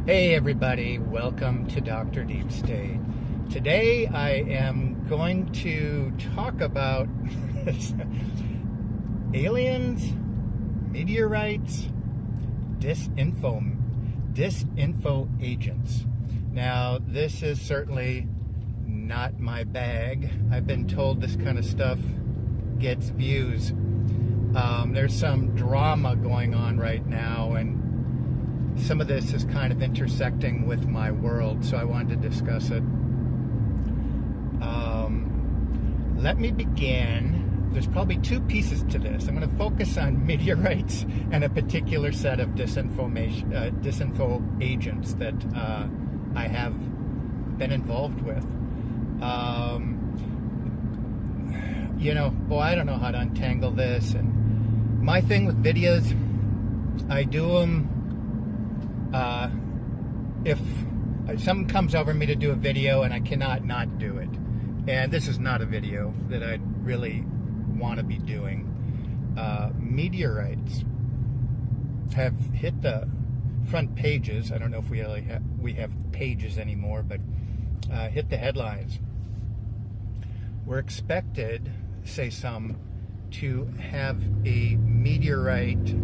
Hey everybody, welcome to Dr. Deep State. Today I am going to talk about aliens, meteorites, disinfo agents. Now, this is certainly not my bag. I've been told this kind of stuff gets views. There's some drama going on right now, and some of this is kind of intersecting with my world, so I wanted to discuss it. Let me begin. There's probably two pieces to this. I'm going to focus on meteorites and a particular set of disinfo agents that I have been involved with. I don't know how to untangle this. And my thing with videos, I do them if someone comes over me to do a video and I cannot not do it. And this is not a video that I'd really want to be doing. Meteorites have hit the front pages. I don't know if we have pages anymore, but hit the headlines. We're expected, say some, to have a meteorite,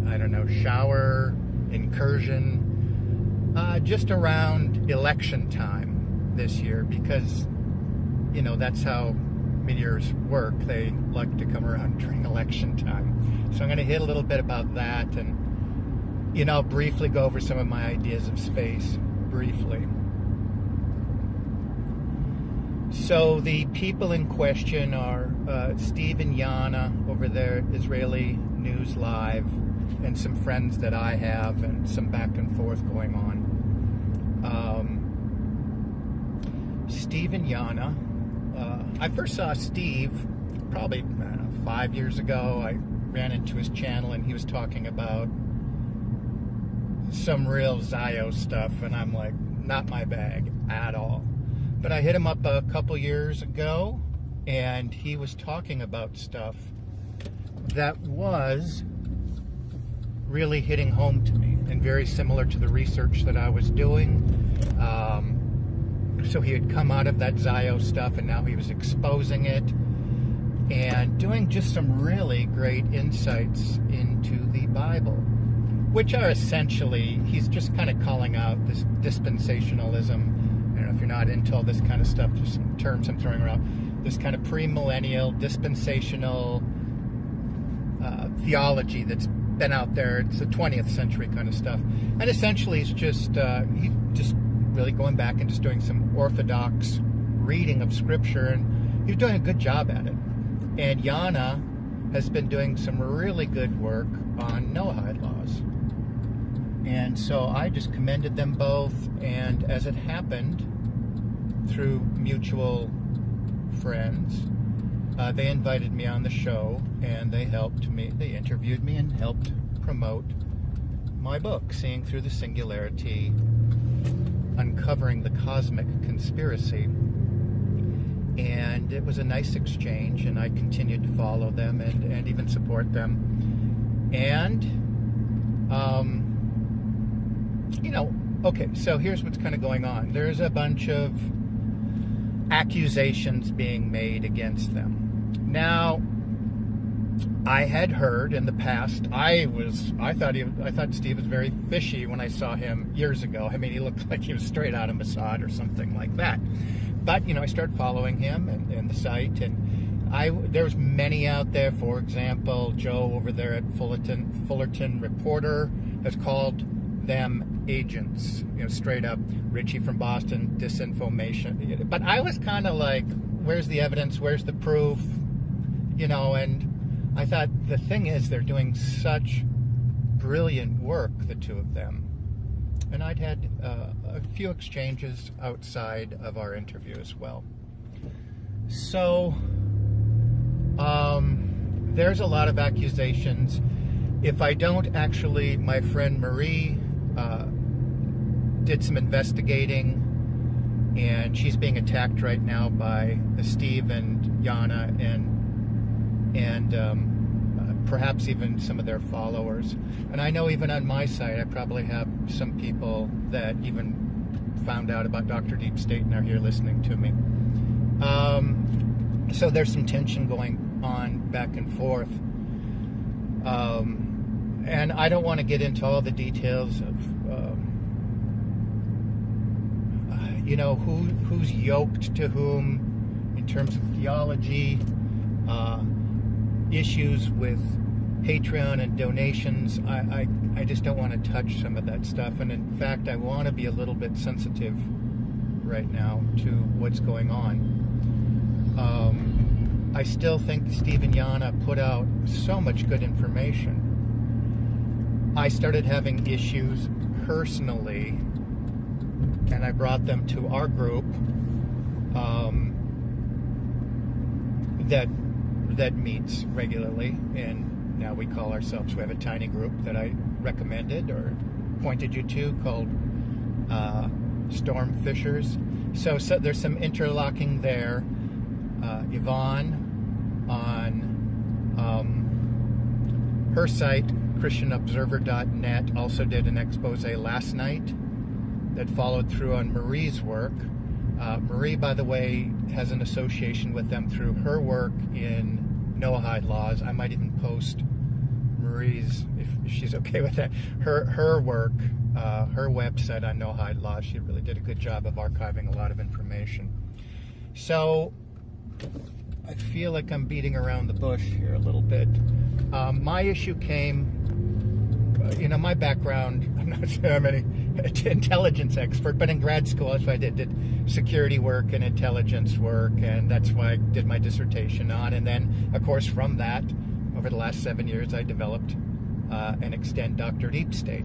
shower, incursion, just around election time this year, because, that's how meteors work. They like to come around during election time. So I'm going to hit a little bit about that, and, I'll briefly go over some of my ideas of space, briefly. So the people in question are Steve and Jana over there at Israeli News Live, and some friends that I have, and some back and forth going on. Steve and Jana. I first saw Steve probably 5 years ago. I ran into his channel and he was talking about some real Zio stuff, and I'm like, not my bag at all. But I hit him up a couple years ago, and he was talking about stuff that was really hitting home to me and very similar to the research that I was doing. So he had come out of that Zio stuff, and now he was exposing it and doing just some really great insights into the Bible, which are essentially, he's just kind of calling out this dispensationalism. I don't know if you're not into all this kind of stuff, just some terms I'm throwing around, this kind of premillennial, dispensational theology that's been out there. It's the 20th century kind of stuff. And essentially he's just really going back and just doing some orthodox reading of Scripture, and he's doing a good job at it. And Jana has been doing some really good work on Noahide laws. And so I just commended them both, and as it happened, through mutual friends, they invited me on the show, and they interviewed me and helped promote my book, Seeing Through the Singularity, Uncovering the Cosmic Conspiracy. And it was a nice exchange, and I continued to follow them and even support them. And, okay, so here's what's kind of going on. There's a bunch of accusations being made against them. Now, I had heard in the past, I thought Steve was very fishy when I saw him years ago. I mean, he looked like he was straight out of Mossad or something like that. But, I started following him and the site, and there's many out there. For example, Joe over there at Fullerton Reporter has called them agents, straight up. Richie from Boston, disinformation. But I was kind of like, where's the evidence? Where's the proof? And I thought, the thing is, they're doing such brilliant work, the two of them. And I'd had a few exchanges outside of our interview as well. So, there's a lot of accusations. If I don't actually, my friend Marie did some investigating, and she's being attacked right now by Steve and Jana and perhaps even some of their followers. And I know even on my site, I probably have some people that even found out about Dr. Deep State and are here listening to me. So there's some tension going on back and forth. And I don't want to get into all the details of, who's yoked to whom in terms of theology, issues with Patreon and donations. I just don't want to touch some of that stuff. And in fact, I want to be a little bit sensitive right now to what's going on. I still think Steve and Jana put out so much good information. I started having issues personally, and I brought them to our group that meets regularly, and now we call ourselves, we have a tiny group that I recommended or pointed you to called Storm Fishers. So there's some interlocking there. Yvonne on her site, ChristianObserver.net, also did an expose last night that followed through on Marie's work. Marie, by the way, has an association with them through her work in Noahide laws. I might even post Marie's, if she's okay with that, her work, her website on Noahide laws. She really did a good job of archiving a lot of information. So I feel like I'm beating around the bush here a little bit. My issue came, my background, I'm not sure I'm any intelligence expert, but in grad school, that's what I did security work and intelligence work, and that's why I did my dissertation on. And then, of course, from that, over the last 7 years, I developed and extend Dr. Deep State.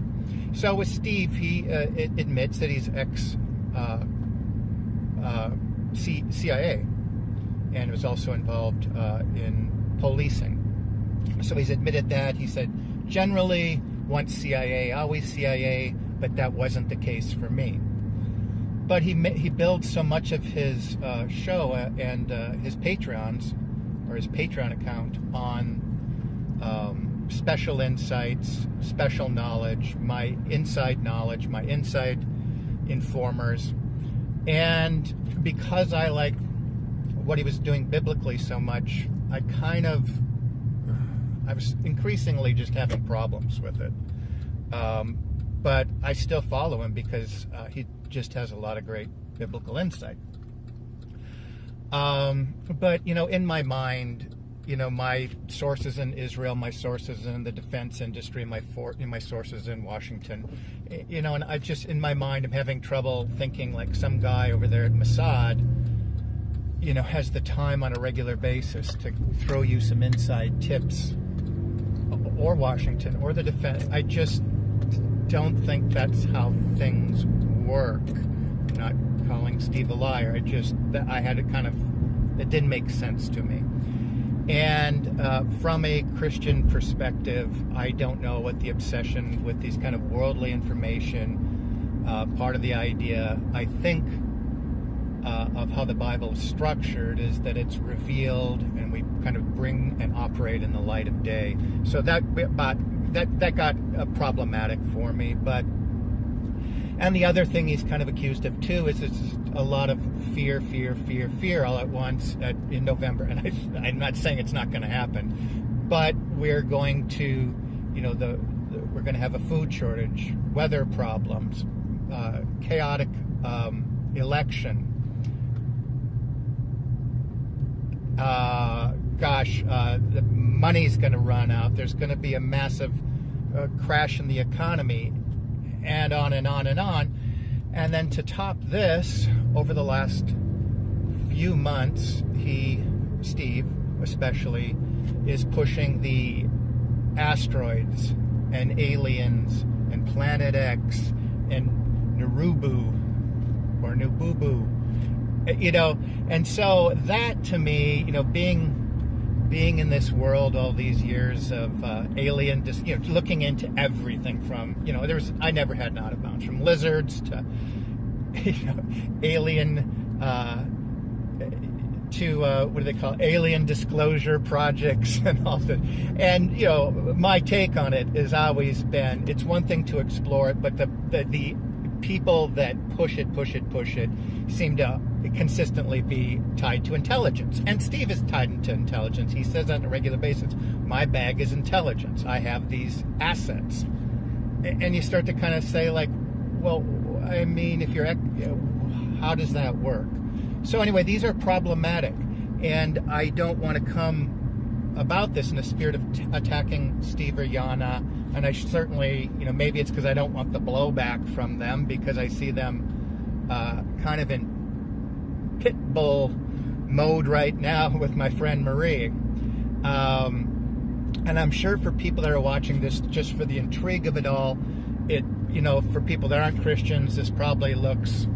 So with Steve, he admits that he's CIA and was also involved in policing. So he's admitted that. He said, generally, once CIA, always CIA, but that wasn't the case for me. But he builds so much of his show and his Patreons, or his Patreon account, on special insights, special knowledge, my inside knowledge, my inside informers. And because I liked what he was doing biblically so much, I was increasingly just having problems with it. But I still follow him because he just has a lot of great biblical insight. But, in my mind, my sources in Israel, my sources in the defense industry, my sources in Washington, and I just, in my mind, I'm having trouble thinking like some guy over there at Mossad, has the time on a regular basis to throw you some inside tips, or Washington, or the defense. I just don't think that's how things work. I'm not calling Steve a liar. I had it didn't make sense to me. And from a Christian perspective, I don't know what the obsession with these kind of worldly information, part of the idea, I think, of how the Bible is structured is that it's revealed and we kind of bring and operate in the light of day. So that got problematic for me. And the other thing he's kind of accused of too is it's a lot of fear all at once in November. And I'm not saying it's not going to happen, but we're going to, we're going to have a food shortage, weather problems, chaotic election. The money's going to run out. There's going to be a massive crash in the economy, and on and on and on. And then to top this, over the last few months, Steve especially, is pushing the asteroids and aliens and Planet X and Narubu or Nububu. And so that to me, being in this world all these years of alien, looking into everything from, I never had an out of bounds, from lizards to, alien to what do they call alien disclosure projects and all that. And my take on it has always been, it's one thing to explore it, but the people that push it seem to consistently be tied to intelligence. And Steve is tied to intelligence. He says on a regular basis, my bag is intelligence. I have these assets. And you start to kind of say, like, well, I mean, if you're, how does that work? So anyway, these are problematic, and I don't want to come about this in the spirit of attacking Steve or Jana, and I certainly, maybe it's because I don't want the blowback from them, because I see them kind of in pit bull mode right now with my friend Marie. And I'm sure for people that are watching this, just for the intrigue of it all, for people that aren't Christians, this probably looks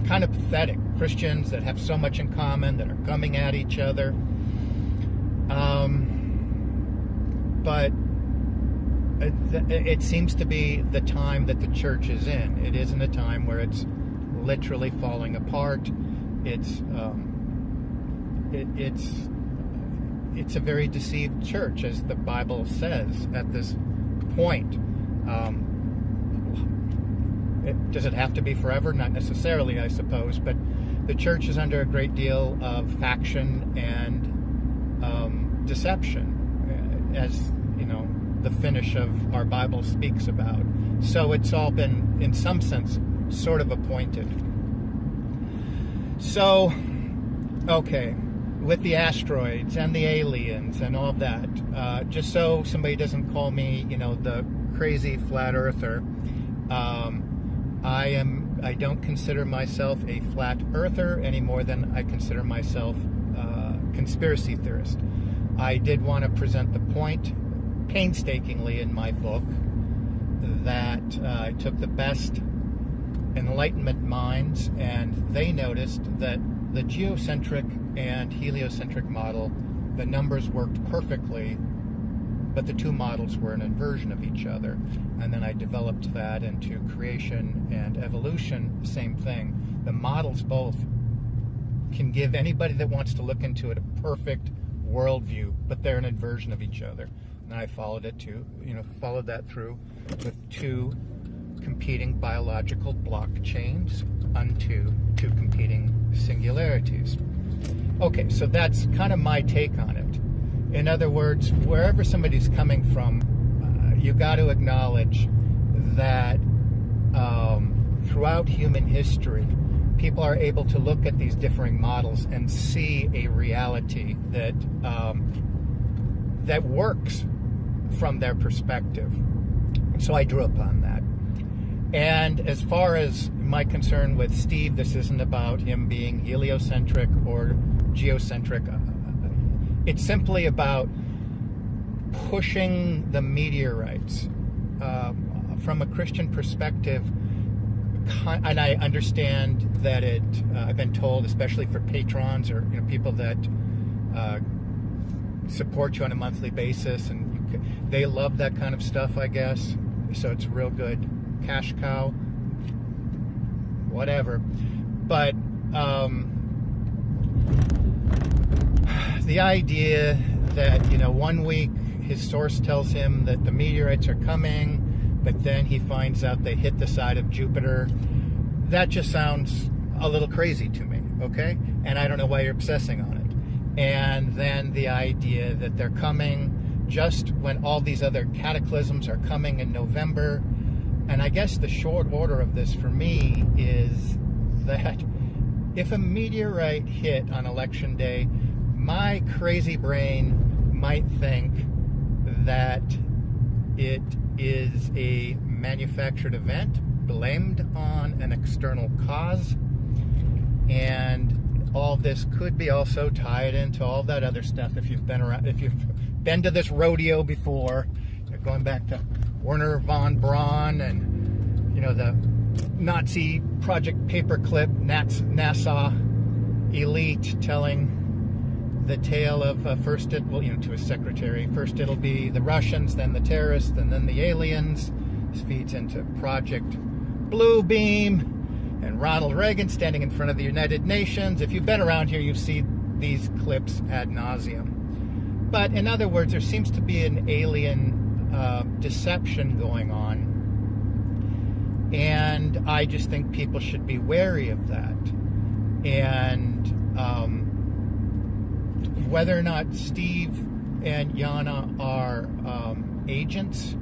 kind of pathetic. Christians that have so much in common, that are coming at each other. But it seems to be the time that the church is in. It isn't a time where it's literally falling apart. It's a very deceived church, as the Bible says at this point. Does it have to be forever? Not necessarily, I suppose, but the church is under a great deal of faction and deception, as the finish of our Bible speaks about. So it's all been, in some sense, sort of appointed. So, okay, with the asteroids and the aliens and all that, just so somebody doesn't call me, the crazy flat earther, I don't consider myself a flat earther any more than I consider myself a conspiracy theorist. I did want to present the point painstakingly in my book that I took the best Enlightenment minds, and they noticed that the geocentric and heliocentric model, the numbers worked perfectly, but the two models were an inversion of each other. And then I developed that into creation and evolution, same thing. The models both can give anybody that wants to look into it a perfect worldview, but they're an inversion of each other. And I followed that through with two competing biological blockchains unto two competing singularities. Okay, so that's kind of my take on it. In other words, wherever somebody's coming from, you got to acknowledge that throughout human history, people are able to look at these differing models and see a reality that that works from their perspective. So I drew upon that. And as far as my concern with Steve, this isn't about him being heliocentric or geocentric. It's simply about pushing the meteorites from a Christian perspective. And I understand that I've been told, especially for patrons or people that support you on a monthly basis, and they love that kind of stuff, I guess. So it's real good cash cow, whatever. But the idea that 1 week his source tells him that the meteorites are coming, but then he finds out they hit the side of Jupiter, that just sounds a little crazy to me, okay? And I don't know why you're obsessing on it. And then the idea that they're coming just when all these other cataclysms are coming in November. And I guess the short order of this for me is that if a meteorite hit on election day, my crazy brain might think that it is a manufactured event blamed on an external cause, and all this could be also tied into all that other stuff. If you've been around, if you've been to this rodeo before, going back to Werner von Braun and the Nazi Project Paperclip, NASA elite telling the tale of first it will, to his secretary, first it'll be the Russians, then the terrorists, and then the aliens. This feeds into Project Blue Beam, and Ronald Reagan standing in front of the United Nations. If you've been around here, you've seen these clips ad nauseum. But in other words, there seems to be an alien deception going on. And I just think people should be wary of that. And whether or not Steve and Jana are agents,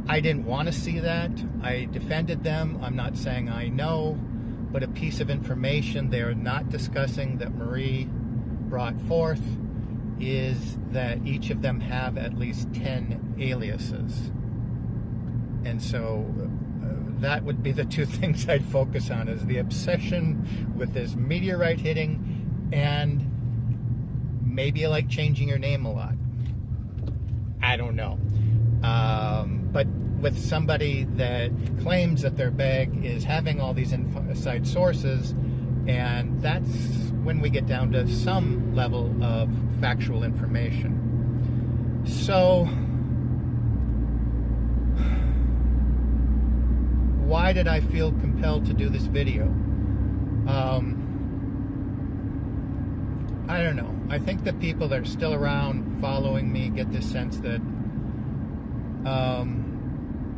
I didn't want to see that. I defended them. I'm not saying I know, but a piece of information they're not discussing that Marie brought forth is that each of them have at least 10 aliases. And so that would be the two things I'd focus on, is the obsession with this meteorite hitting, and maybe you like changing your name a lot. I don't know. But with somebody that claims that their bag is having all these inside sources, and that's when we get down to some level of factual information. So why did I feel compelled to do this video? I don't know. I think the people that are still around following me get this sense that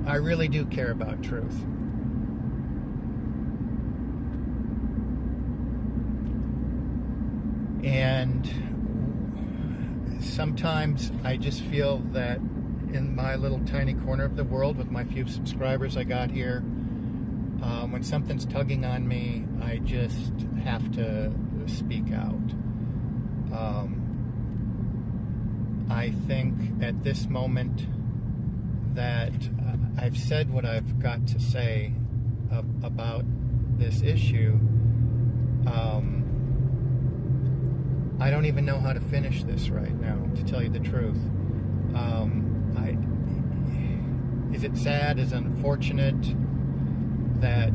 I really do care about truth. And sometimes I just feel that in my little tiny corner of the world with my few subscribers I got here, when something's tugging on me, I just have to speak out. I think at this moment that I've said what I've got to say about this issue. I don't even know how to finish this right now, to tell you the truth. Is it sad? Is it unfortunate that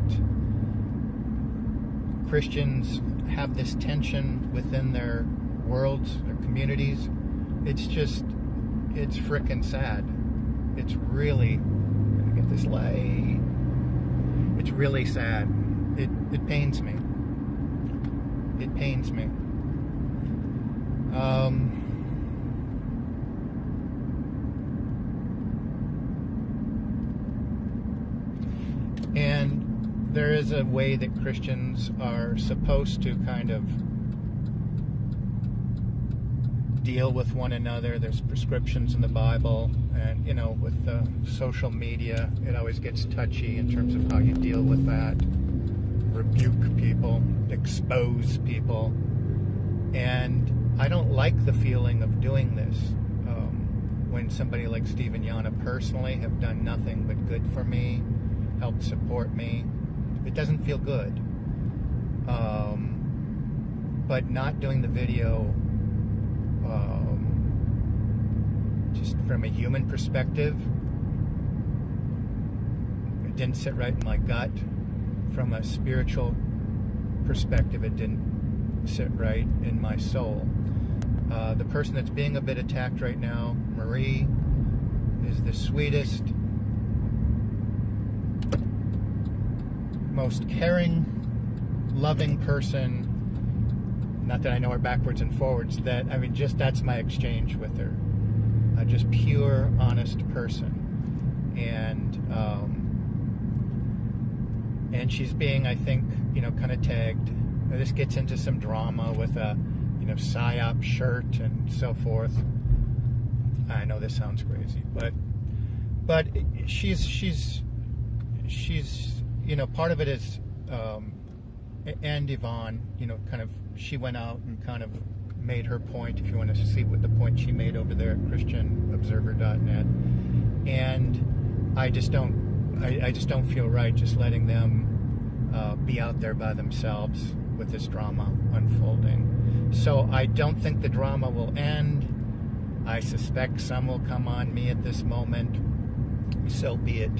Christians have this tension within their worlds, their communities? It's frickin' sad. It's really, let me get this light. It's really sad. It pains me. It pains me. And there is a way that Christians are supposed to kind of deal with one another. There's prescriptions in the Bible, and you know, with social media, it always gets touchy in terms of how you deal with that. Rebuke people, expose people, and I don't like the feeling of doing this when somebody like Steve and Jana personally have done nothing but good for me, helped support me. It doesn't feel good. But not doing the video, just from a human perspective, it didn't sit right in my gut. From a spiritual perspective, it didn't sit right in my soul. The person that's being a bit attacked right now, Marie, is the sweetest, most caring, loving person. Not that I know her backwards and forwards. That's my exchange with her. Just pure, honest person, and she's being, I think, kind of tagged. This gets into some drama with a, PSYOP shirt and so forth. I know this sounds crazy, but she's part of it is, and Yvonne, she went out and kind of made her point, if you want to see what the point she made over there at ChristianObserver.net. And I just don't feel right just letting them be out there by themselves with this drama unfolding. So I don't think the drama will end. I suspect some will come on me at this moment. So be it.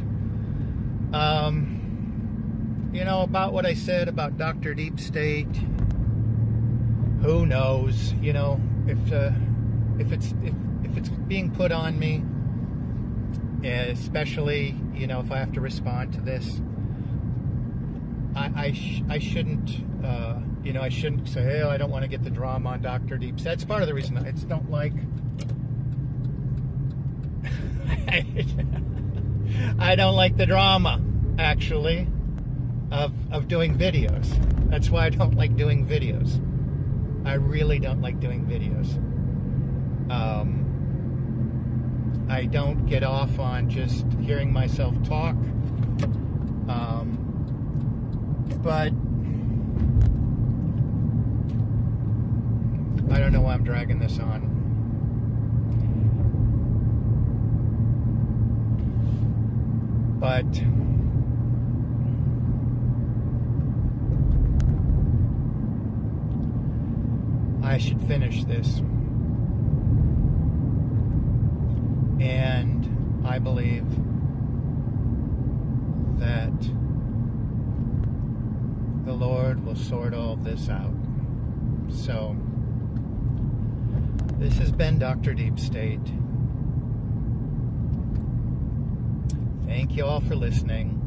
About what I said about Dr. Deep State, who knows? If it's being put on me, especially if I have to respond to this, I shouldn't, you know, I shouldn't say, oh, I don't want to get the drama on Dr. Deep. That's part of the reason I just don't like. I don't like the drama, actually, of doing videos. That's why I don't like doing videos. I really don't like doing videos. I don't get off on just hearing myself talk. But I don't know why I'm dragging this on. But I should finish this. And I believe that the Lord will sort all this out. So, this has been Dr. Deep State. Thank you all for listening.